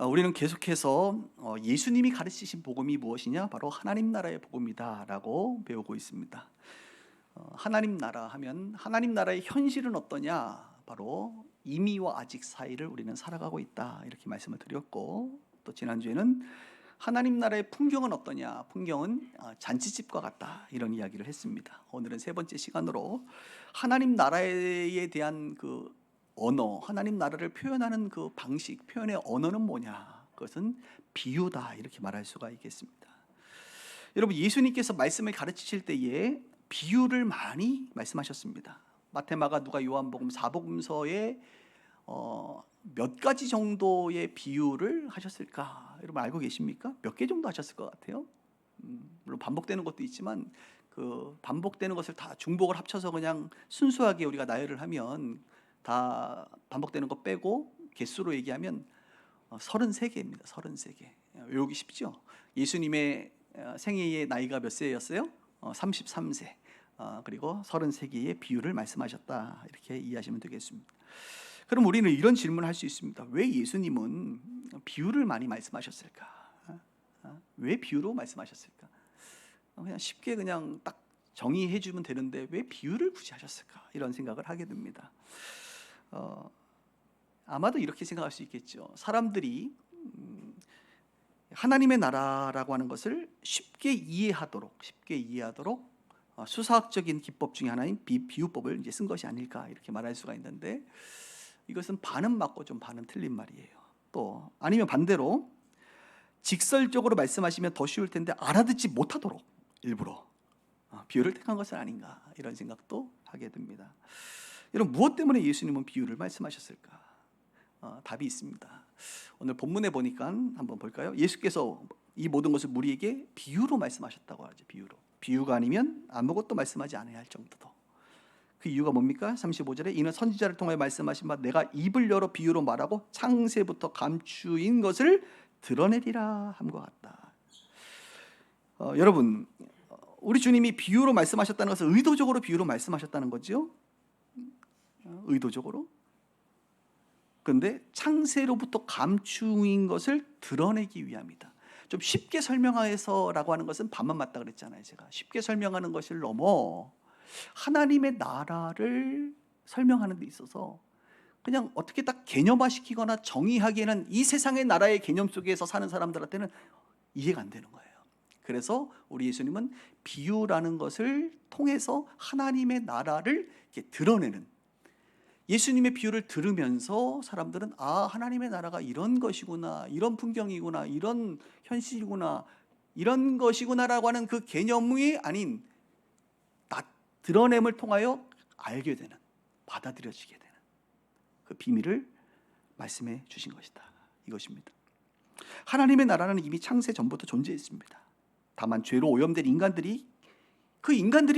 우리는 계속해서 예수님이 가르치신 복음이 무엇이냐? 바로 하나님 나라의 복음이다라고 배우고 있습니다. 하나님 나라 하면 하나님 나라의 현실은 어떠냐? 바로 이미와 아직 사이를 우리는 살아가고 있다, 이렇게 말씀을 드렸고, 또 지난주에는 하나님 나라의 풍경은 어떠냐? 풍경은 잔치집과 같다, 이런 이야기를 했습니다. 오늘은 세 번째 시간으로 하나님 나라에 대한 그 언어, 하나님 나라를 표현하는 그 방식, 표현의 언어는 뭐냐? 그것은 비유다, 이렇게 말할 수가 있겠습니다. 여러분, 예수님께서 말씀을 가르치실 때에 비유를 많이 말씀하셨습니다. 마태, 마가, 누가, 요한복음, 사복음서에 몇 가지 정도의 비유를 하셨을까? 여러분 알고 계십니까? 몇 개 정도 하셨을 것 같아요? 물론 반복되는 것도 있지만 그 반복되는 것을 다 중복을 합쳐서 그냥 순수하게 우리가 나열을 하면 다 반복되는 거 빼고 개수로 얘기하면 33개입니다. 33개. 외우기 쉽죠? 예수님의 생애의 나이가 몇 세였어요? 33세. 그리고 33개의 비유를 말씀하셨다, 이렇게 이해하시면 되겠습니다. 그럼 우리는 이런 질문을 할 수 있습니다. 왜 예수님은 비유를 많이 말씀하셨을까? 왜 비유로 말씀하셨을까? 그냥 쉽게 그냥 딱 정의해 주면 되는데 왜 비유를 굳이 하셨을까? 이런 생각을 하게 됩니다. 아마도 이렇게 생각할 수 있겠죠. 사람들이 하나님의 나라라고 하는 것을 쉽게 이해하도록 수사학적인 기법 중에 하나인 비유법을 이제 쓴 것이 아닐까, 이렇게 말할 수가 있는데, 이것은 반은 맞고 좀 반은 틀린 말이에요. 또 아니면 반대로 직설적으로 말씀하시면 더 쉬울 텐데 알아듣지 못하도록 일부러 비유를 택한 것은 아닌가, 이런 생각도 하게 됩니다. 여러분, 무엇 때문에 예수님은 비유를 말씀하셨을까? 답이 있습니다. 오늘 본문에 보니까 한번 볼까요? 예수께서 이 모든 것을 우리에게 비유로 말씀하셨다고 하죠. 비유가 아니면 아무것도 말씀하지 않아야 할 정도도. 그 이유가 뭡니까? 35절에 이는 선지자를 통해 말씀하신 바 내가 입을 열어 비유로 말하고 창세부터 감추인 것을 드러내리라 함과 같다. 여러분, 우리 주님이 비유로 말씀하셨다는 것은 의도적으로 비유로 말씀하셨다는 거죠. 의도적으로. 그런데 창세로부터 감추인 것을 드러내기 위함이다. 좀 쉽게 설명해서라고 하는 것은 반만 맞다 그랬잖아요. 제가 쉽게 설명하는 것을 넘어 하나님의 나라를 설명하는 데 있어서 그냥 어떻게 딱 개념화시키거나 정의하기에는 이 세상의 나라의 개념 속에서 사는 사람들한테는 이해가 안 되는 거예요. 그래서 우리 예수님은 비유라는 것을 통해서 하나님의 나라를 이렇게 드러내는, 예수님의 비유를 들으면서 사람들은 하나님의 나라가 이런 것이구나, 이런 풍경이구나, 이런 현실이구나, 이런 것이구나라고 하는 그 개념이 아닌 드러냄을 통하여 알게 되는, 받아들여지게 되는 그 비밀을 말씀해 주신 것이다, 이것입니다. 하나님의 나라는 이미 창세 전부터 존재했습니다. 다만 죄로 오염된 인간들이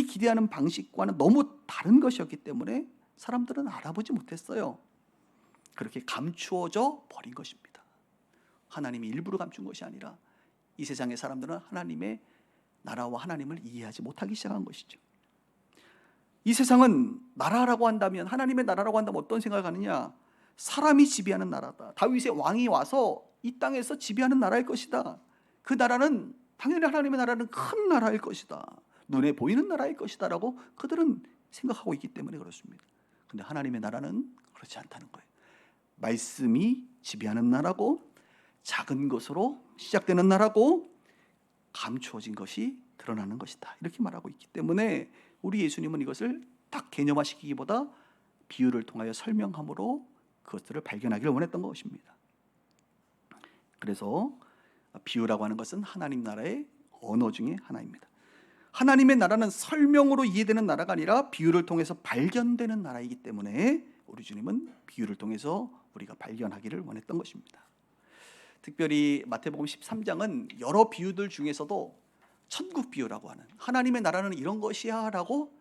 기대하는 방식과는 너무 다른 것이었기 때문에 사람들은 알아보지 못했어요. 그렇게 감추어져 버린 것입니다. 하나님이 일부러 감춘 것이 아니라 이 세상의 사람들은 하나님의 나라와 하나님을 이해하지 못하기 시작한 것이죠. 이 세상은 나라라고 한다면, 하나님의 나라라고 한다면 어떤 생각을 하느냐? 사람이 지배하는 나라다. 다윗의 왕이 와서 이 땅에서 지배하는 나라일 것이다. 그 나라는 당연히 하나님의 나라는 큰 나라일 것이다. 눈에 보이는 나라일 것이다 라고 그들은 생각하고 있기 때문에 그렇습니다. 근데 하나님의 나라는 그렇지 않다는 거예요. 말씀이 지배하는 나라고, 작은 것으로 시작되는 나라고, 감추어진 것이 드러나는 것이다, 이렇게 말하고 있기 때문에 우리 예수님은 이것을 딱 개념화시키기보다 비유를 통하여 설명함으로 그것들을 발견하기를 원했던 것입니다. 그래서 비유라고 하는 것은 하나님 나라의 언어 중에 하나입니다. 하나님의 나라는 설명으로 이해되는 나라가 아니라 비유를 통해서 발견되는 나라이기 때문에 우리 주님은 비유를 통해서 우리가 발견하기를 원했던 것입니다. 특별히 마태복음 13장은 여러 비유들 중에서도 천국 비유라고 하는, 하나님의 나라는 이런 것이야 라고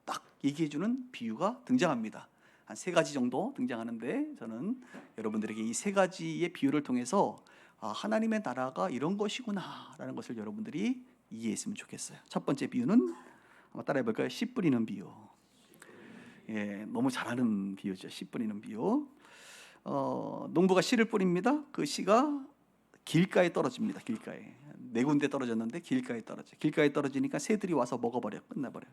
딱 얘기해주는 비유가 등장합니다. 한 3가지 정도 등장하는데, 저는 여러분들에게 이 3가지의 비유를 통해서 하나님의 나라가 이런 것이구나 라는 것을 여러분들이 이해했으면 좋겠어요. 첫 번째 비유는 한번 따라해 볼까요? 씨 뿌리는 비유. 너무 잘하는 비유죠. 씨 뿌리는 비유. 농부가 씨를 뿌립니다. 그 씨가 길가에 떨어집니다. 길가에. 네 군데 떨어졌는데 길가에 떨어져. 길가에 떨어지니까 새들이 와서 먹어버려. 끝나버려.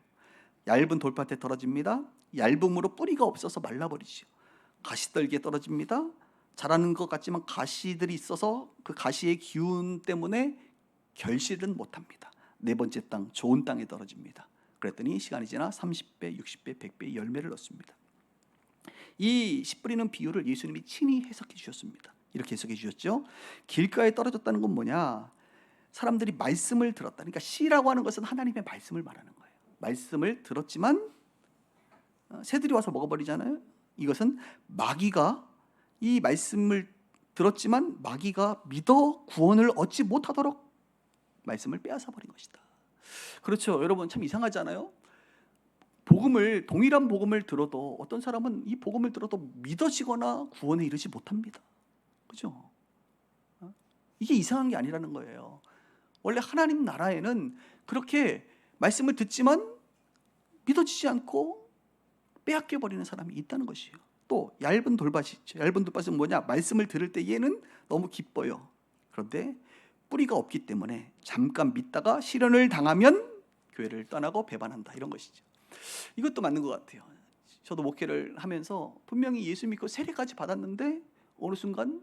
얇은 돌밭에 떨어집니다. 얇음으로 뿌리가 없어서 말라버리죠. 가시떨기에 떨어집니다. 자라는 것 같지만 가시들이 있어서 그 가시의 기운 때문에 결실은 못합니다. 네 번째 땅, 좋은 땅에 떨어집니다. 그랬더니 시간이 지나 30배, 60배, 100배의 열매를 얻습니다. 이 씨 뿌리는 비유를 예수님이 친히 해석해 주셨습니다. 이렇게 해석해 주셨죠. 길가에 떨어졌다는 건 뭐냐? 사람들이 말씀을 들었다. 그러니까 씨라고 하는 것은 하나님의 말씀을 말하는 거예요. 말씀을 들었지만 새들이 와서 먹어버리잖아요. 이것은 마귀가 이 말씀을 들었지만 마귀가 믿어 구원을 얻지 못하도록 말씀을 빼앗아 버린 것이다. 그렇죠. 여러분 참 이상하잖아요. 동일한 복음을 들어도 어떤 사람은 이 복음을 들어도 믿어지거나 구원에 이르지 못합니다. 그죠? 이게 이상한 게 아니라는 거예요. 원래 하나님 나라에는 그렇게 말씀을 듣지만 믿어지지 않고 빼앗겨 버리는 사람이 있다는 것이에요. 또 얇은 돌밭이 있죠. 얇은 돌밭은 뭐냐? 말씀을 들을 때 얘는 너무 기뻐요. 그런데 뿌리가 없기 때문에 잠깐 믿다가 시련을 당하면 교회를 떠나고 배반한다, 이런 것이죠. 이것도 맞는 것 같아요. 저도 목회를 하면서 분명히 예수 믿고 세례까지 받았는데 어느 순간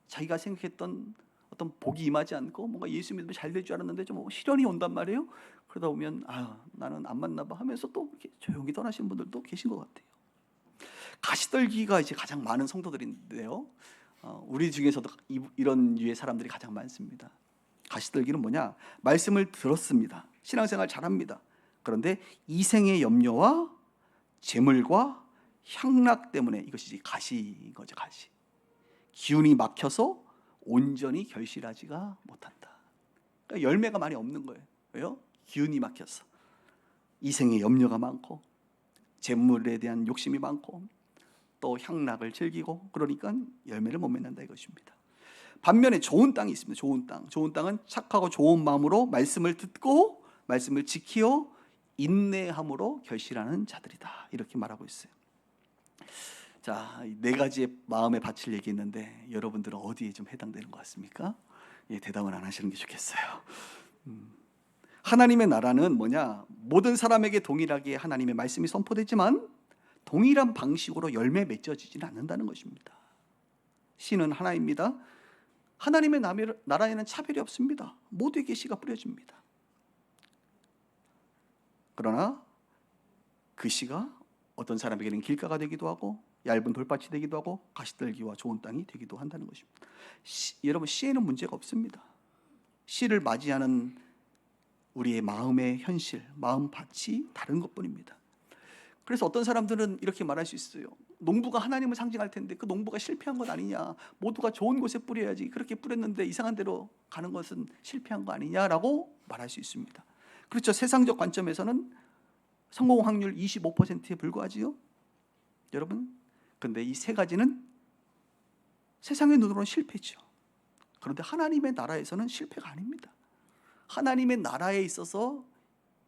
자기가 생각했던 어떤 복이 임하지 않고 뭔가 예수 믿으면 잘 될 줄 알았는데 좀 시련이 온단 말이에요. 그러다 보면 나는 안 맞나 봐 하면서 또 이렇게 조용히 떠나시는 분들도 계신 것 같아요. 가시떨기가 이제 가장 많은 성도들인데요. 우리 중에서도 이런 류의 사람들이 가장 많습니다. 가시떨기는 뭐냐? 말씀을 들었습니다. 신앙생활 잘합니다. 그런데 이생의 염려와 재물과 향락 때문에, 이것이 가시인 거죠. 가시. 기운이 막혀서 온전히 결실하지가 못한다. 그러니까 열매가 많이 없는 거예요. 왜요? 기운이 막혀서. 이생의 염려가 많고 재물에 대한 욕심이 많고 또 향락을 즐기고, 그러니까 열매를 못 맺는다 이것입니다. 반면에 좋은 땅이 있습니다. 좋은 땅. 좋은 땅은 착하고 좋은 마음으로 말씀을 듣고 말씀을 지키어 인내함으로 결실하는 자들이다, 이렇게 말하고 있어요. 자, 네 가지의 마음의 밭을 얘기했는데 여러분들은 어디에 좀 해당되는 것 같습니까? 대답을 안 하시는 게 좋겠어요. 하나님의 나라는 뭐냐? 모든 사람에게 동일하게 하나님의 말씀이 선포되지만 동일한 방식으로 열매 맺어지지는 않는다는 것입니다. 씨는 하나입니다. 하나님의 나라에는 차별이 없습니다. 모두에게 씨가 뿌려집니다. 그러나 그 씨가 어떤 사람에게는 길가가 되기도 하고 얇은 돌밭이 되기도 하고 가시떨기와 좋은 땅이 되기도 한다는 것입니다. 여러분, 씨에는 문제가 없습니다. 씨를 맞이하는 우리의 마음의 현실, 마음밭이 다른 것뿐입니다. 그래서 어떤 사람들은 이렇게 말할 수 있어요. 농부가 하나님을 상징할 텐데 그 농부가 실패한 것 아니냐, 모두가 좋은 곳에 뿌려야지, 그렇게 뿌렸는데 이상한 데로 가는 것은 실패한 거 아니냐라고 말할 수 있습니다. 그렇죠. 세상적 관점에서는 성공 확률 25%에 불과하지요, 여러분. 그런데 이 세 가지는 세상의 눈으로는 실패죠. 그런데 하나님의 나라에서는 실패가 아닙니다. 하나님의 나라에 있어서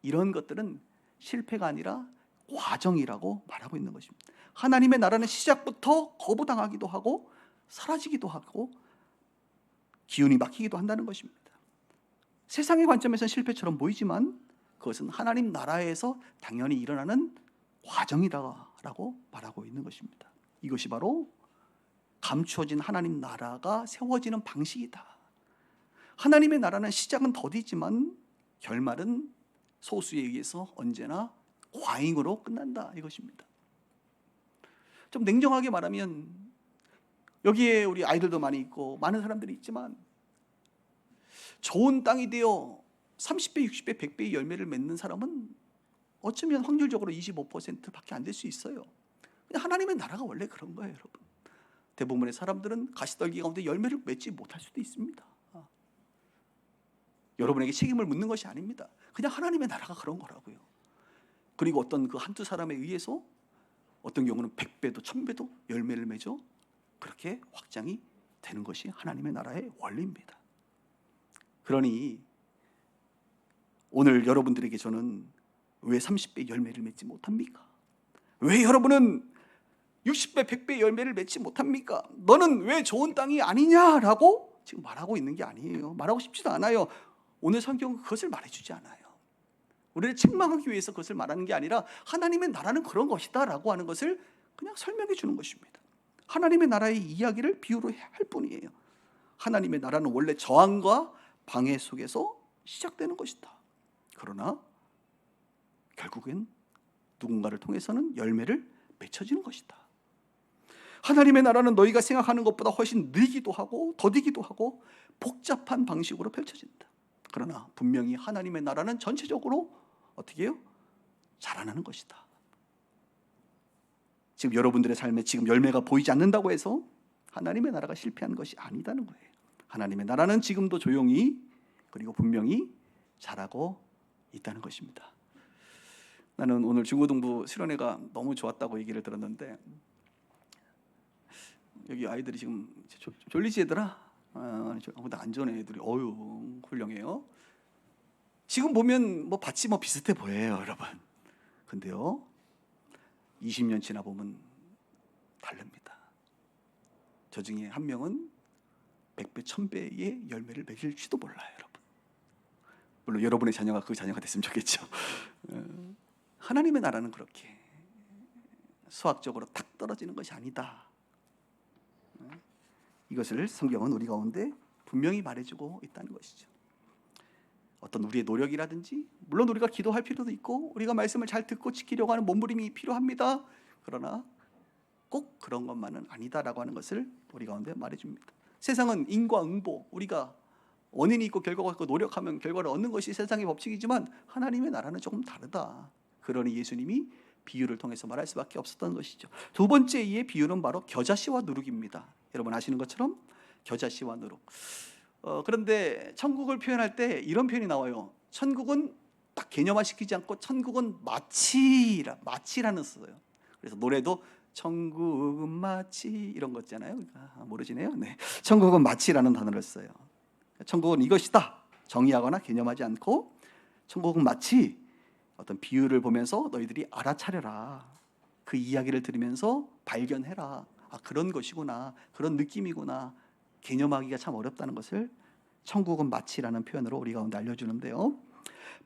이런 것들은 실패가 아니라 과정이라고 말하고 있는 것입니다. 하나님의 나라는 시작부터 거부당하기도 하고 사라지기도 하고 기운이 막히기도 한다는 것입니다. 세상의 관점에서는 실패처럼 보이지만 그것은 하나님 나라에서 당연히 일어나는 과정이다라고 말하고 있는 것입니다. 이것이 바로 감추어진 하나님 나라가 세워지는 방식이다. 하나님의 나라는 시작은 더디지만 결말은 소수에 의해서 언제나 과잉으로 끝난다, 이것입니다. 좀 냉정하게 말하면 여기에 우리 아이들도 많이 있고 많은 사람들이 있지만 좋은 땅이 되어 30배, 60배, 100배의 열매를 맺는 사람은 어쩌면 확률적으로 25%밖에 안 될 수 있어요. 그냥 하나님의 나라가 원래 그런 거예요, 여러분. 대부분의 사람들은 가시떨기 가운데 열매를 맺지 못할 수도 있습니다. 여러분에게 책임을 묻는 것이 아닙니다. 그냥 하나님의 나라가 그런 거라고요. 그리고 어떤 그 한두 사람에 의해서 어떤 경우는 100배도 1000배도 열매를 맺어 그렇게 확장이 되는 것이 하나님의 나라의 원리입니다. 그러니 오늘 여러분들에게 저는 왜 30배 열매를 맺지 못합니까? 왜 여러분은 60배, 100배 열매를 맺지 못합니까? 너는 왜 좋은 땅이 아니냐라고 지금 말하고 있는 게 아니에요. 말하고 싶지도 않아요. 오늘 성경은 그것을 말해주지 않아요. 우리를 책망하기 위해서 그것을 말하는 게 아니라 하나님의 나라는 그런 것이다 라고 하는 것을 그냥 설명해 주는 것입니다. 하나님의 나라의 이야기를 비유로 할 뿐이에요. 하나님의 나라는 원래 저항과 방해 속에서 시작되는 것이다. 그러나 결국엔 누군가를 통해서는 열매를 맺혀지는 것이다. 하나님의 나라는 너희가 생각하는 것보다 훨씬 느리기도 하고 더디기도 하고 복잡한 방식으로 펼쳐진다. 그러나 분명히 하나님의 나라는 전체적으로 어떻게 해요? 자라나는 것이다. 지금 여러분들의 삶에 지금 열매가 보이지 않는다고 해서 하나님의 나라가 실패한 것이 아니다는 거예요. 하나님의 나라는 지금도 조용히 그리고 분명히 자라고 있다는 것입니다. 나는 오늘 중고등부 수련회가 너무 좋았다고 얘기를 들었는데, 여기 아이들이 지금 졸리지 얘들아? 아무도 안 좋은 애들이 어유 훌륭해요. 지금 보면 뭐 밭이 뭐 비슷해 보여요, 여러분. 근데요, 20년 지나 보면 다릅니다. 저 중에 한 명은 100배, 1000배의 열매를 맺을지도 몰라요, 여러분. 물론 여러분의 자녀가 그 자녀가 됐으면 좋겠죠. 하나님의 나라는 그렇게 수학적으로 탁 떨어지는 것이 아니다. 이것을 성경은 우리 가운데 분명히 말해주고 있다는 것이죠. 어떤 우리의 노력이라든지, 물론 우리가 기도할 필요도 있고 우리가 말씀을 잘 듣고 지키려고 하는 몸부림이 필요합니다. 그러나 꼭 그런 것만은 아니다라고 하는 것을 우리 가운데 말해줍니다. 세상은 인과응보, 우리가 원인이 있고 결과가 있고 노력하면 결과를 얻는 것이 세상의 법칙이지만 하나님의 나라는 조금 다르다. 그러니 예수님이 비유를 통해서 말할 수밖에 없었던 것이죠. 두 번째 이의 비유는 바로 겨자씨와 누룩입니다. 여러분 아시는 것처럼 겨자씨와 누룩. 그런데 천국을 표현할 때 이런 표현이 나와요. 천국은 딱 개념화 시키지 않고 천국은 마치라는 써요. 그래서 노래도 천국은 마치 이런 거 있잖아요. 모르시네요. 네, 천국은 마치라는 단어를 써요. 천국은 이것이다. 정의하거나 개념하지 않고 천국은 마치 어떤 비유를 보면서 너희들이 알아차려라. 그 이야기를 들으면서 발견해라. 아, 그런 것이구나. 그런 느낌이구나. 개념하기가 참 어렵다는 것을 천국은 마치라는 표현으로 우리 가운데 알려주는데요.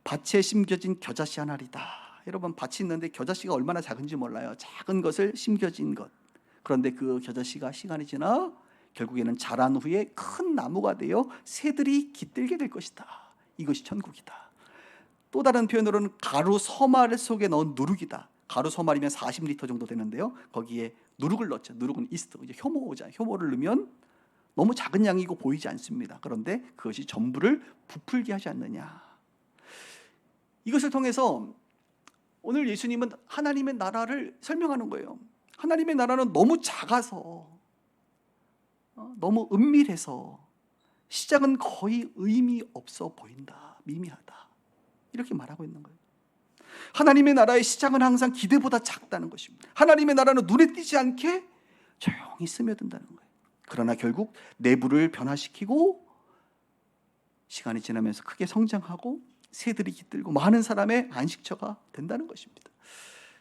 밭에 심겨진 겨자씨 한 알이다. 여러분, 밭이 있는데 겨자씨가 얼마나 작은지 몰라요. 작은 것을 심겨진 것. 그런데 그 겨자씨가 시간이 지나 결국에는 자란 후에 큰 나무가 되어 새들이 깃들게 될 것이다. 이것이 천국이다. 또 다른 표현으로는 가루 서말 속에 넣은 누룩이다. 가루 서말이면 40리터 정도 되는데요. 거기에 누룩을 넣죠. 누룩은 이스트, 이제 효모잖아요. 효모를 넣으면 너무 작은 양이고 보이지 않습니다. 그런데 그것이 전부를 부풀게 하지 않느냐. 이것을 통해서 오늘 예수님은 하나님의 나라를 설명하는 거예요. 하나님의 나라는 너무 작아서, 너무 은밀해서 시작은 거의 의미 없어 보인다. 미미하다. 이렇게 말하고 있는 거예요. 하나님의 나라의 시작은 항상 기대보다 작다는 것입니다. 하나님의 나라는 눈에 띄지 않게 조용히 스며든다는 거예요. 그러나 결국 내부를 변화시키고 시간이 지나면서 크게 성장하고 새들이 깃들고 많은 사람의 안식처가 된다는 것입니다.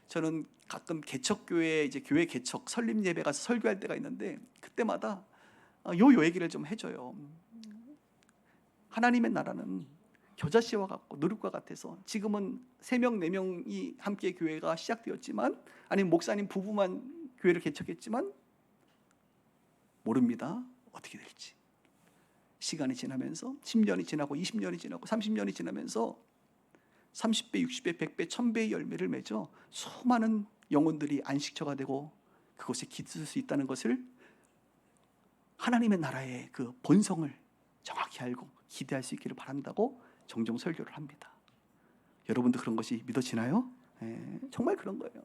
저는 가끔 개척교회, 이제 교회 개척 설립 예배 가서 설교할 때가 있는데 그때마다 요 얘기를 좀 해줘요. 하나님의 나라는 겨자씨와 같고 누룩과 같아서 지금은 3명, 4명이 함께 교회가 시작되었지만, 아니면 목사님 부부만 교회를 개척했지만 모릅니다. 어떻게 될지. 시간이 지나면서 10년이 지나고 20년이 지나고 30년이 지나면서 30배, 60배, 100배, 1000배의 열매를 맺어 수많은 영혼들이 안식처가 되고 그곳에 깃들 수 있다는 것을 하나님의 나라의 그 본성을 정확히 알고 기대할 수 있기를 바란다고 종종 설교를 합니다. 여러분도 그런 것이 믿어지나요? 네, 정말 그런 거예요.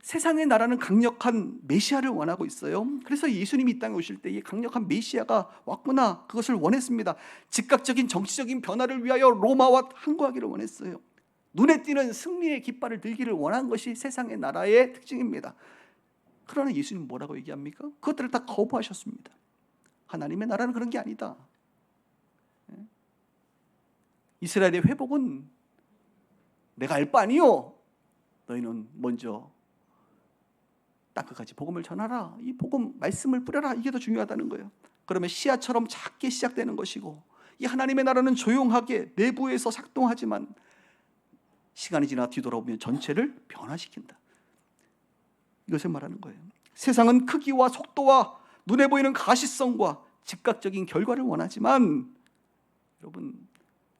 세상의 나라는 강력한 메시아를 원하고 있어요. 그래서 예수님이 이 땅에 오실 때 이 강력한 메시아가 왔구나, 그것을 원했습니다. 즉각적인 정치적인 변화를 위하여 로마와 항거하기를 원했어요. 눈에 띄는 승리의 깃발을 들기를 원한 것이 세상의 나라의 특징입니다. 그러나 예수님은 뭐라고 얘기합니까? 그것들을 다 거부하셨습니다. 하나님의 나라는 그런 게 아니다. 이스라엘의 회복은 내가 알 바 아니요. 너희는 먼저 땅끝까지 복음을 전하라. 이 복음 말씀을 뿌려라. 이게 더 중요하다는 거예요. 그러면 씨앗처럼 작게 시작되는 것이고, 이 하나님의 나라는 조용하게 내부에서 작동하지만 시간이 지나 뒤돌아보면 전체를 변화시킨다. 이것을 말하는 거예요. 세상은 크기와 속도와 눈에 보이는 가시성과 즉각적인 결과를 원하지만, 여러분,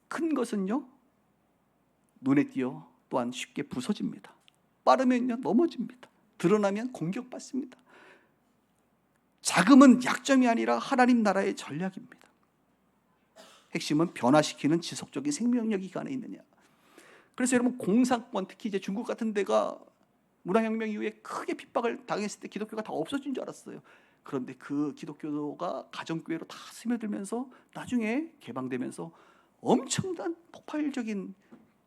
큰 것은요 눈에 띄어 또한 쉽게 부서집니다. 빠르면요 넘어집니다. 드러나면 공격받습니다. 자금은 약점이 아니라 하나님 나라의 전략입니다. 핵심은 변화시키는 지속적인 생명력이 그 안에 있느냐. 그래서 여러분, 공산권, 특히 이제 중국 같은 데가 문화혁명 이후에 크게 핍박을 당했을 때 기독교가 다 없어진 줄 알았어요. 그런데 그 기독교가 가정교회로 다 스며들면서 나중에 개방되면서 엄청난 폭발적인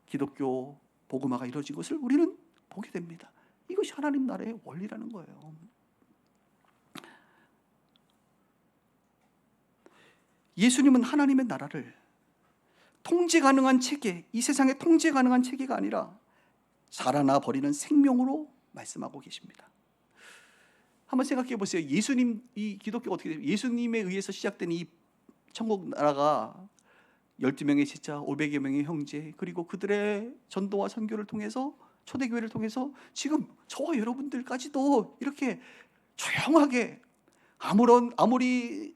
기독교 복음화가 이루어진 것을 우리는 보게 됩니다. 이것이 하나님 나라의 원리라는 거예요. 예수님은 하나님의 나라를 통제 가능한 체계, 이 세상에 통제 가능한 체계가 아니라 자라나 버리는 생명으로 말씀하고 계십니다. 한번 생각해 보세요. 예수님, 이 기독교가 어떻게 돼요? 예수님에 의해서 시작된 이 천국 나라가 12명의 제자, 500여 명의 형제, 그리고 그들의 전도와 선교를 통해서, 초대교회를 통해서 지금 저와 여러분들까지도 이렇게 조용하게 아무리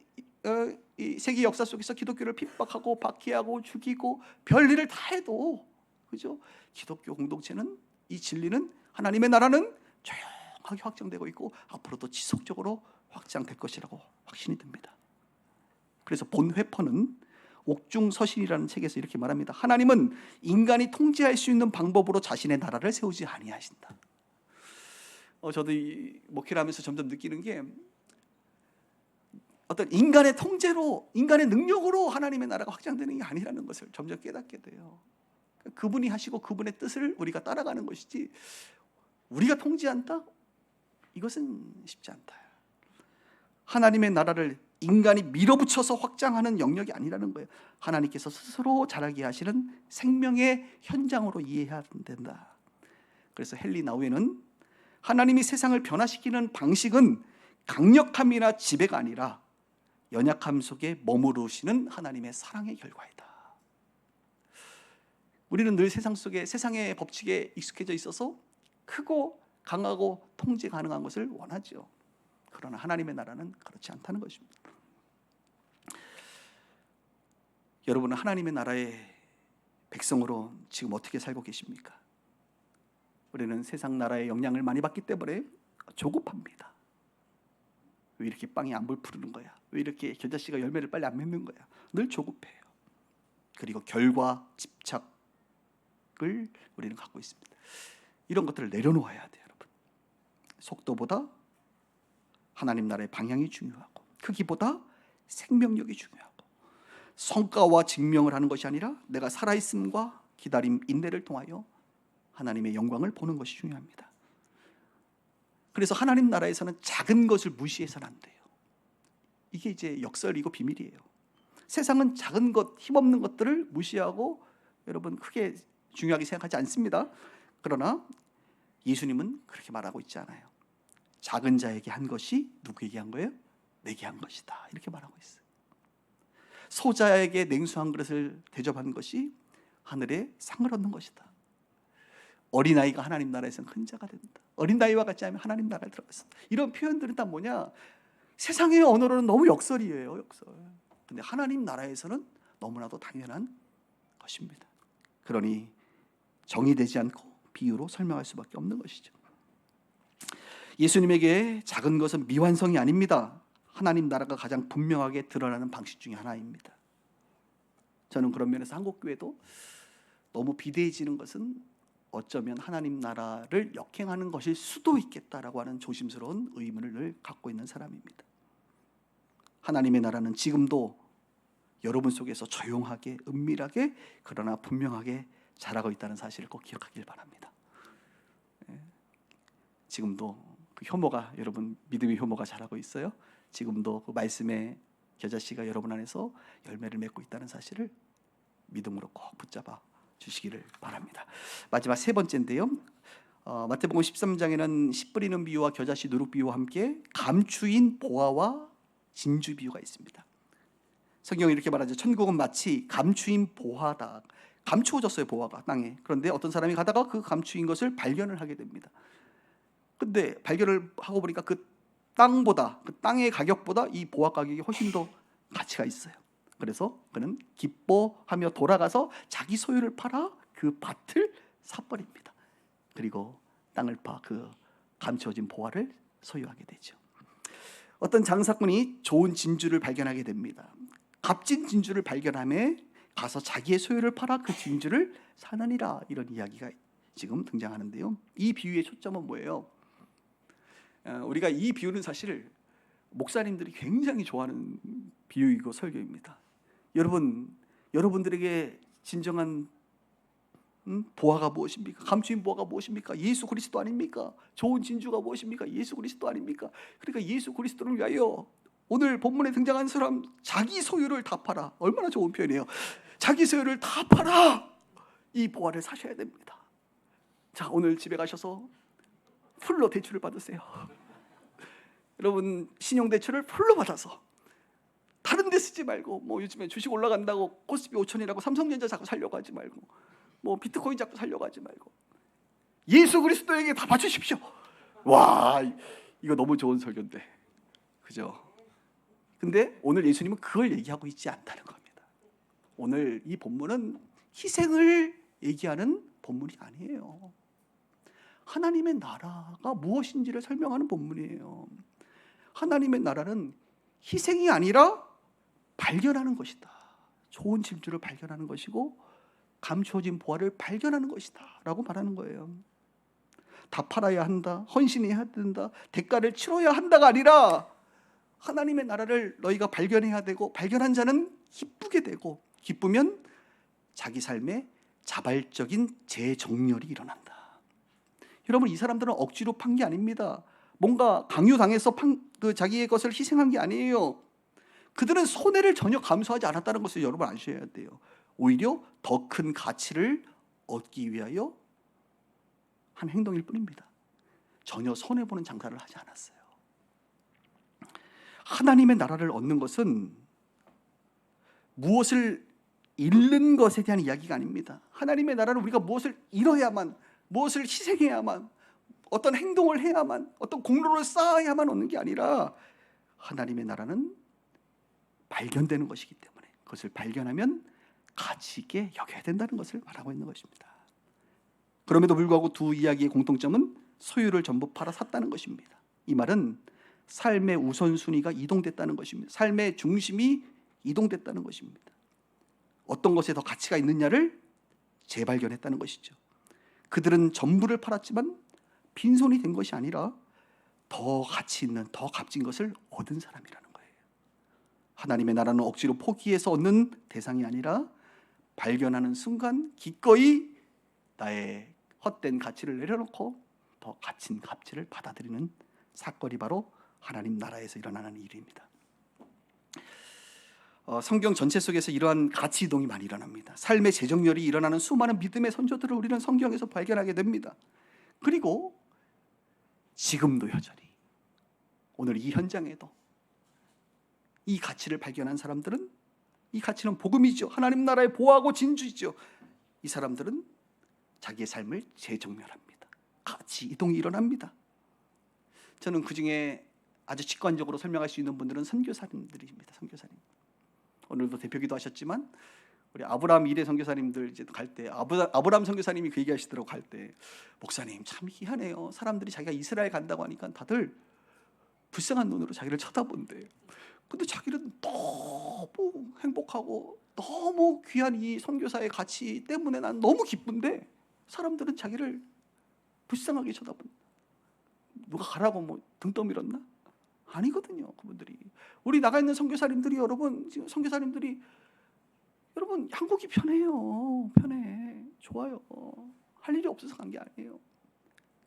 이 세계 역사 속에서 기독교를 핍박하고 박해하고 죽이고 별일을 다 해도, 그죠? 기독교 공동체는, 이 진리는, 하나님의 나라는 조용하게 확장되고 있고 앞으로도 지속적으로 확장될 것이라고 확신이 듭니다. 그래서 본회퍼는 옥중서신이라는 책에서 이렇게 말합니다. 하나님은 인간이 통제할 수 있는 방법으로 자신의 나라를 세우지 아니하신다. 저도 이 목회를 하면서 점점 느끼는 게, 어떤 인간의 통제로, 인간의 능력으로 하나님의 나라가 확장되는 게 아니라는 것을 점점 깨닫게 돼요. 그분이 하시고 그분의 뜻을 우리가 따라가는 것이지, 우리가 통제한다? 이것은 쉽지 않다. 하나님의 나라를 인간이 밀어붙여서 확장하는 영역이 아니라는 거예요. 하나님께서 스스로 자라게 하시는 생명의 현장으로 이해해야 된다. 그래서 헨리 나우에는 하나님이 세상을 변화시키는 방식은 강력함이나 지배가 아니라 연약함 속에 머무르시는 하나님의 사랑의 결과이다. 우리는 늘 세상 속에, 세상의 법칙에 익숙해져 있어서 크고 강하고 통제 가능한 것을 원하죠. 그러나 하나님의 나라는 그렇지 않다는 것입니다. 여러분은 하나님의 나라의 백성으로 지금 어떻게 살고 계십니까? 우리는 세상 나라의 영향을 많이 받기 때문에 조급합니다. 왜 이렇게 빵이 안 불푸르는 거야? 왜 이렇게 겨자씨가 열매를 빨리 안 맺는 거야? 늘 조급해요. 그리고 결과 집착을 우리는 갖고 있습니다. 이런 것들을 내려놓아야 돼요, 여러분. 속도보다 하나님 나라의 방향이 중요하고, 크기보다 생명력이 중요하고, 성과와 증명을 하는 것이 아니라 내가 살아있음과 기다림, 인내를 통하여 하나님의 영광을 보는 것이 중요합니다. 그래서 하나님 나라에서는 작은 것을 무시해서는 안 돼요. 이게 이제 역설이고 비밀이에요. 세상은 작은 것, 힘없는 것들을 무시하고 여러분 크게 중요하게 생각하지 않습니다. 그러나 예수님은 그렇게 말하고 있지 않아요. 작은 자에게 한 것이 누구에게 한 거예요? 내게 한 것이다. 이렇게 말하고 있어요. 소자에게 냉수 한 그릇을 대접한 것이 하늘에 상을 얻는 것이다. 어린아이가 하나님 나라에서는 큰 자가 된다. 어린아이와 같지 않으면 하나님 나라에 들어갔어. 이런 표현들은 다 뭐냐? 세상의 언어로는 너무 역설이에요, 역설. 근데 하나님 나라에서는 너무나도 당연한 것입니다. 그러니 정의되지 않고 비유로 설명할 수밖에 없는 것이죠. 예수님에게 작은 것은 미완성이 아닙니다. 하나님 나라가 가장 분명하게 드러나는 방식 중에 하나입니다. 저는 그런 면에서 한국교회도 너무 비대해지는 것은 어쩌면 하나님 나라를 역행하는 것일 수도 있겠다라고 하는 조심스러운 의문을 늘 갖고 있는 사람입니다. 하나님의 나라는 지금도 여러분 속에서 조용하게, 은밀하게, 그러나 분명하게 자라고 있다는 사실을 꼭 기억하길 바랍니다. 지금도 그 효모가, 여러분 믿음의 효모가 자라고 있어요. 지금도 그 말씀의 겨자씨가 여러분 안에서 열매를 맺고 있다는 사실을 믿음으로 꼭 붙잡아 주시기를 바랍니다. 마지막 세 번째인데요, 마태복음 13장에는 씨 뿌리는 비유와 겨자씨 누룩 비유와 함께 감추인 보화와 진주 비유가 있습니다. 성경은 이렇게 말하죠. 천국은 마치 감추인 보화다. 감추어졌어요, 보화가 땅에. 그런데 어떤 사람이 가다가 그 감추인 것을 발견을 하게 됩니다. 근데 발견을 하고 보니까 그 땅보다, 그 땅의 가격보다 이 보화 가격이 훨씬 더 가치가 있어요. 그래서 그는 기뻐하며 돌아가서 자기 소유를 팔아 그 밭을 사버립니다. 그리고 땅을 파 그 감추어진 보화를 소유하게 되죠. 어떤 장사꾼이 좋은 진주를 발견하게 됩니다. 값진 진주를 발견함에 가서 자기의 소유를 팔아 그 진주를 사느니라, 이런 이야기가 지금 등장하는데요. 이 비유의 초점은 뭐예요? 우리가 이 비유는 사실 목사님들이 굉장히 좋아하는 비유이고 설교입니다. 여러분들에게 진정한 보화가 무엇입니까? 감추인 보화가 무엇입니까? 예수 그리스도 아닙니까? 좋은 진주가 무엇입니까? 예수 그리스도 아닙니까? 그러니까 예수 그리스도를 위하여 오늘 본문에 등장한 사람 자기 소유를 다 팔아. 얼마나 좋은 표현이에요. 자기 소유를 다 팔아 이 보화를 사셔야 됩니다. 자, 오늘 집에 가셔서 풀로 대출을 받으세요. 여러분, 신용대출을 풀로 받아서 다른 데 쓰지 말고, 뭐 요즘에 주식 올라간다고 코스피 5천이라고 삼성전자 자꾸 살려고 하지 말고, 뭐 비트코인 자꾸 살려고 하지 말고 예수 그리스도에게 다 바치십시오. 와, 이거 너무 좋은 설교인데, 그죠? 근데 오늘 예수님은 그걸 얘기하고 있지 않다는 겁니다. 오늘 이 본문은 희생을 얘기하는 본문이 아니에요. 하나님의 나라가 무엇인지를 설명하는 본문이에요. 하나님의 나라는 희생이 아니라 발견하는 것이다. 좋은 진주를 발견하는 것이고 감추어진 보화를 발견하는 것이다 라고 말하는 거예요. 다 팔아야 한다, 헌신해야 된다, 대가를 치러야 한다가 아니라 하나님의 나라를 너희가 발견해야 되고, 발견한 자는 기쁘게 되고, 기쁘면 자기 삶에 자발적인 재정렬이 일어난다. 여러분, 이 사람들은 억지로 판 게 아닙니다. 뭔가 강요당해서 자기의 것을 희생한 게 아니에요. 그들은 손해를 전혀 감수하지 않았다는 것을 여러분 아셔야 돼요. 오히려 더 큰 가치를 얻기 위하여 한 행동일 뿐입니다. 전혀 손해보는 장사를 하지 않았어요. 하나님의 나라를 얻는 것은 무엇을 잃는 것에 대한 이야기가 아닙니다. 하나님의 나라는 우리가 무엇을 잃어야만, 무엇을 희생해야만, 어떤 행동을 해야만, 어떤 공로를 쌓아야만 얻는 게 아니라, 하나님의 나라는 발견되는 것이기 때문에 그것을 발견하면 가치 있게 여겨야 된다는 것을 말하고 있는 것입니다. 그럼에도 불구하고 두 이야기의 공통점은 소유를 전부 팔아 샀다는 것입니다. 이 말은 삶의 우선순위가 이동됐다는 것입니다. 삶의 중심이 이동됐다는 것입니다. 어떤 것에 더 가치가 있느냐를 재발견했다는 것이죠. 그들은 전부를 팔았지만 빈손이 된 것이 아니라 더 가치 있는, 더 값진 것을 얻은 사람이라는 거예요. 하나님의 나라는 억지로 포기해서 얻는 대상이 아니라 발견하는 순간 기꺼이 나의 헛된 가치를 내려놓고 더 값진 가치를 받아들이는 사건이 바로 하나님 나라에서 일어나는 일입니다. 성경 전체 속에서 이러한 가치 이동이 많이 일어납니다. 삶의 재정렬이 일어나는 수많은 믿음의 선조들을 우리는 성경에서 발견하게 됩니다. 그리고 지금도 여전히 오늘 이 현장에도 이 가치를 발견한 사람들은, 이 가치는 복음이죠. 하나님 나라의 보화고 진주이죠. 이 사람들은 자기의 삶을 재정렬합니다. 가치 이동이 일어납니다. 저는 그중에 아주 직관적으로 설명할 수 있는 분들은 선교사님들입니다. 선교사님. 오늘도 대표기도 하셨지만 우리 아브라함 이대 선교사님들 이제 갈 때 아브라함 선교사님이 그 얘기하시더라고. 갈 때, 목사님 참 희한해요. 사람들이 자기가 이스라엘 간다고 하니까 다들 불쌍한 눈으로 자기를 쳐다본대요. 근데 자기는 너무 행복하고 너무 귀한 이 선교사의 가치 때문에 난 너무 기쁜데 사람들은 자기를 불쌍하게 쳐다본다. 누가 가라고 뭐 등 떠밀었나? 아니거든요. 그분들이, 우리 나가 있는 선교사님들이, 여러분 지금 선교사님들이, 여러분 한국이 편해요. 편해. 좋아요. 할 일이 없어서 간 게 아니에요.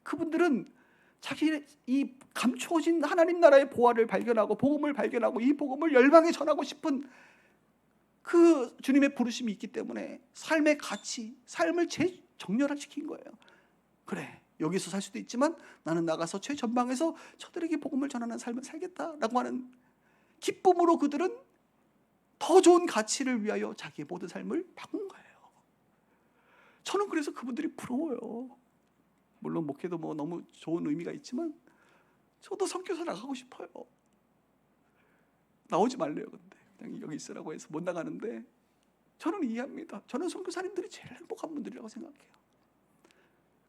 그분들은 자기 이 감추어진 하나님 나라의 보화를 발견하고 복음을 발견하고 이 복음을 열방에 전하고 싶은 그 주님의 부르심이 있기 때문에 삶의 가치, 삶을 재정렬시킨 거예요. 그래, 여기서 살 수도 있지만 나는 나가서 최전방에서 저들에게 복음을 전하는 삶을 살겠다라고 하는 기쁨으로 그들은 더 좋은 가치를 위하여 자기의 모든 삶을 바꾼 거예요. 저는 그래서 그분들이 부러워요. 물론 목회도 뭐 너무 좋은 의미가 있지만 저도 선교사 나가고 싶어요. 나오지 말래요. 근데 그냥 여기 있으라고 해서 못 나가는데 저는 이해합니다. 저는 선교사님들이 제일 행복한 분들이라고 생각해요.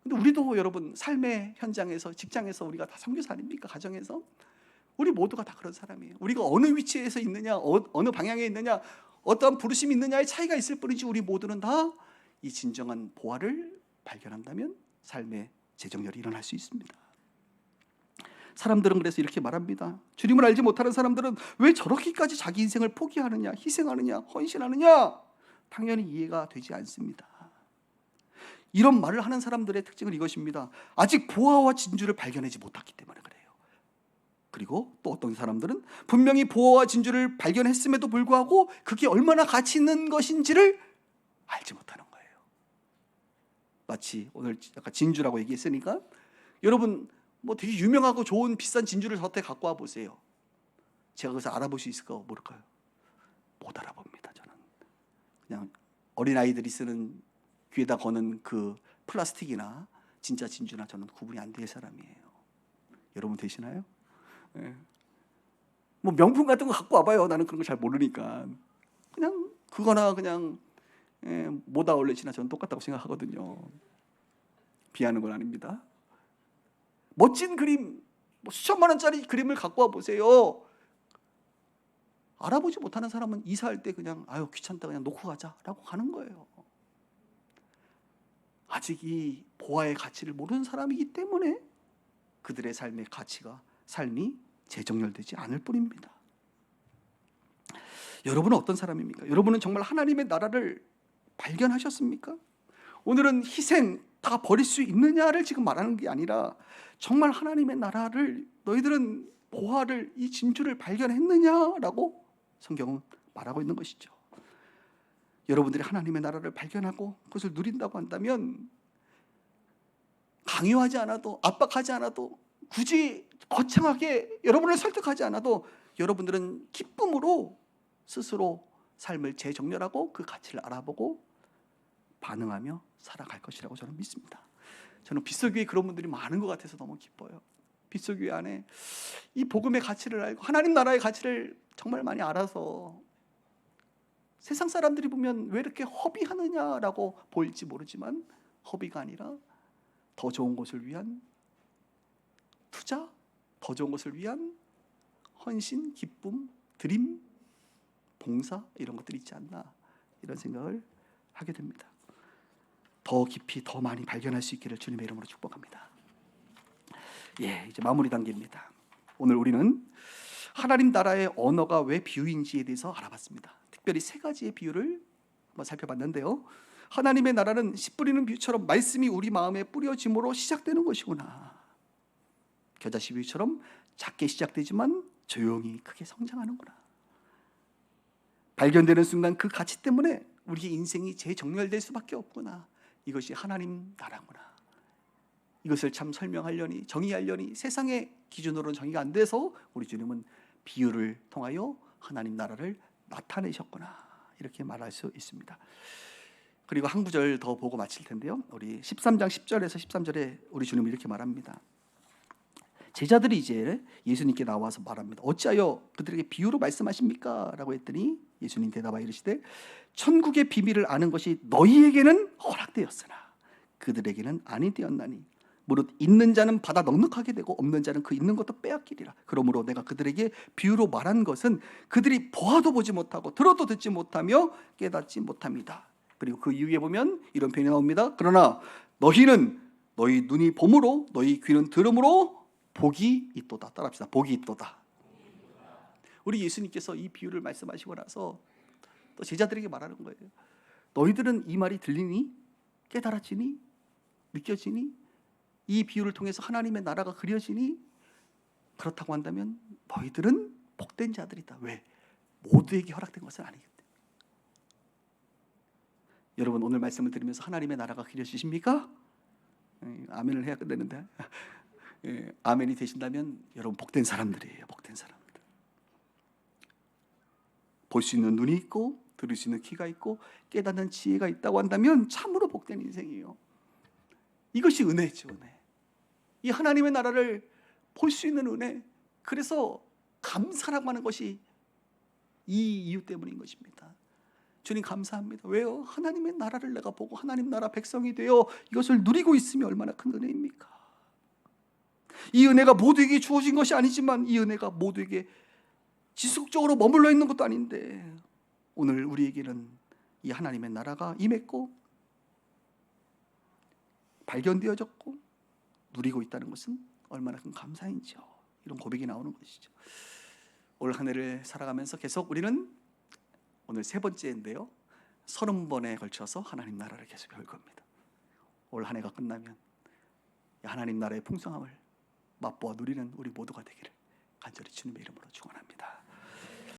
근데 우리도 여러분 삶의 현장에서 직장에서 우리가 다 선교사 아닙니까? 가정에서 우리 모두가 다 그런 사람이에요. 우리가 어느 위치에서 있느냐, 어느 방향에 있느냐, 어떠한 부르심이 있느냐의 차이가 있을 뿐이지 우리 모두는 다 이 진정한 보화를 발견한다면 삶의 재정렬이 일어날 수 있습니다. 사람들은 그래서 이렇게 말합니다. 주님을 알지 못하는 사람들은 왜 저렇게까지 자기 인생을 포기하느냐, 희생하느냐, 헌신하느냐? 당연히 이해가 되지 않습니다. 이런 말을 하는 사람들의 특징은 이것입니다. 아직 보화와 진주를 발견하지 못했기 때문에 그래요. 그리고 또 어떤 사람들은 분명히 보화와 진주를 발견했음에도 불구하고 그게 얼마나 가치 있는 것인지를 알지 못하는 거예요. 마치 오늘 아까 진주라고 얘기했으니까 여러분 뭐 되게 유명하고 좋은 비싼 진주를 저한테 갖고 와 보세요. 제가 그래서 알아볼 수 있을까 모를까요? 못 알아봅니다. 저는 그냥 어린아이들이 쓰는 귀에다 거는 그 플라스틱이나 진짜 진주나 저는 구분이 안 될 사람이에요. 여러분 되시나요? 네. 뭐 명품 같은 거 갖고 와봐요. 나는 그런 거 잘 모르니까 그냥 그거나 그냥 모다 아울렛이나 저는 똑같다고 생각하거든요. 비하는 건 아닙니다. 멋진 그림, 뭐 수천만 원짜리 그림을 갖고 와 보세요. 알아보지 못하는 사람은 이사할 때 그냥 아유 귀찮다 그냥 놓고 가자라고 가는 거예요. 아직 이 보화의 가치를 모르는 사람이기 때문에 그들의 삶의 가치가 삶이 재정렬되지 않을 뿐입니다. 여러분은 어떤 사람입니까? 여러분은 정말 하나님의 나라를 발견하셨습니까? 오늘은 희생 다 버릴 수 있느냐를 지금 말하는 게 아니라 정말 하나님의 나라를 너희들은 보화를 이 진주를 발견했느냐라고 성경은 말하고 있는 것이죠. 여러분들이 하나님의 나라를 발견하고 그것을 누린다고 한다면 강요하지 않아도 압박하지 않아도 굳이 거창하게 여러분을 설득하지 않아도 여러분들은 기쁨으로 스스로 삶을 재정렬하고 그 가치를 알아보고 반응하며 살아갈 것이라고 저는 믿습니다. 저는 빗속교회 그런 분들이 많은 것 같아서 너무 기뻐요. 빗속교회 안에 이 복음의 가치를 알고 하나님 나라의 가치를 정말 많이 알아서 세상 사람들이 보면 왜 이렇게 허비하느냐라고 보일지 모르지만 허비가 아니라 더 좋은 것을 위한 투자, 더 좋은 것을 위한 헌신, 기쁨, 드림, 봉사 이런 것들이 있지 않나 이런 생각을 하게 됩니다. 더 깊이 더 많이 발견할 수 있기를 주님의 이름으로 축복합니다. 이제 마무리 단계입니다. 오늘 우리는 하나님 나라의 언어가 왜 비유인지에 대해서 알아봤습니다. 특별히 세 가지의 비유를 한번 살펴봤는데요. 하나님의 나라는 씨 뿌리는 비유처럼 말씀이 우리 마음에 뿌려짐으로 시작되는 것이구나. 겨자씨 비유처럼 작게 시작되지만 조용히 크게 성장하는구나. 발견되는 순간 그 가치 때문에 우리의 인생이 재정렬될 수밖에 없구나. 이것이 하나님 나라구나. 이것을 참 설명하려니 정의하려니 세상의 기준으로는 정의가 안 돼서 우리 주님은 비유를 통하여 하나님 나라를 나타내셨구나. 이렇게 말할 수 있습니다. 그리고 한 구절 더 보고 마칠 텐데요. 우리 13장 10절에서 13절에 우리 주님은 이렇게 말합니다. 제자들이 이제 예수님께 나와서 말합니다. 어찌하여 그들에게 비유로 말씀하십니까? 라고 했더니 예수님 대답하여 이르시되 천국의 비밀을 아는 것이 너희에게는 허락되었으나 그들에게는 아니 되었나니 무릇 있는 자는 받아 넉넉하게 되고 없는 자는 그 있는 것도 빼앗기리라. 그러므로 내가 그들에게 비유로 말한 것은 그들이 보아도 보지 못하고 들어도 듣지 못하며 깨닫지 못합니다. 그리고 그 이후에 보면 이런 표현이 나옵니다. 그러나 너희는 너희 눈이 봄으로 너희 귀는 들음으로 복이 있도다. 따라합시다. 복이 있도다. 우리 예수님께서 이 비유를 말씀하시고 나서 또 제자들에게 말하는 거예요. 너희들은 이 말이 들리니? 깨달아지니? 느껴지니? 이 비유를 통해서 하나님의 나라가 그려지니? 그렇다고 한다면 너희들은 복된 자들이다. 왜? 모두에게 허락된 것은 아니기 때문에. 여러분 오늘 말씀을 들으면서 하나님의 나라가 그려지십니까? 아멘을 해야 끝내는데 아멘이 되신다면 여러분 복된 사람들이에요. 복된 사람들. 볼 수 있는 눈이 있고 들을 수 있는 귀가 있고 깨닫는 지혜가 있다고 한다면 참으로 복된 인생이에요. 이것이 은혜죠. 은혜. 이 하나님의 나라를 볼 수 있는 은혜. 그래서 감사라고 하는 것이 이 이유 때문인 것입니다. 주님 감사합니다. 왜요? 하나님의 나라를 내가 보고 하나님 나라 백성이 되어 이것을 누리고 있으면 얼마나 큰 은혜입니까? 이 은혜가 모두에게 주어진 것이 아니지만 이 은혜가 모두에게 지속적으로 머물러 있는 것도 아닌데 오늘 우리에게는 이 하나님의 나라가 임했고 발견되어졌고 누리고 있다는 것은 얼마나 큰 감사인지요. 이런 고백이 나오는 것이죠. 올 한 해를 살아가면서 계속 우리는 오늘 세 번째인데요, 30번에 걸쳐서 하나님 나라를 계속 배울 겁니다. 올 한 해가 끝나면 하나님 나라의 풍성함을 맛보아 누리는 우리 모두가 되기를 간절히 주님의 이름으로 축원합니다.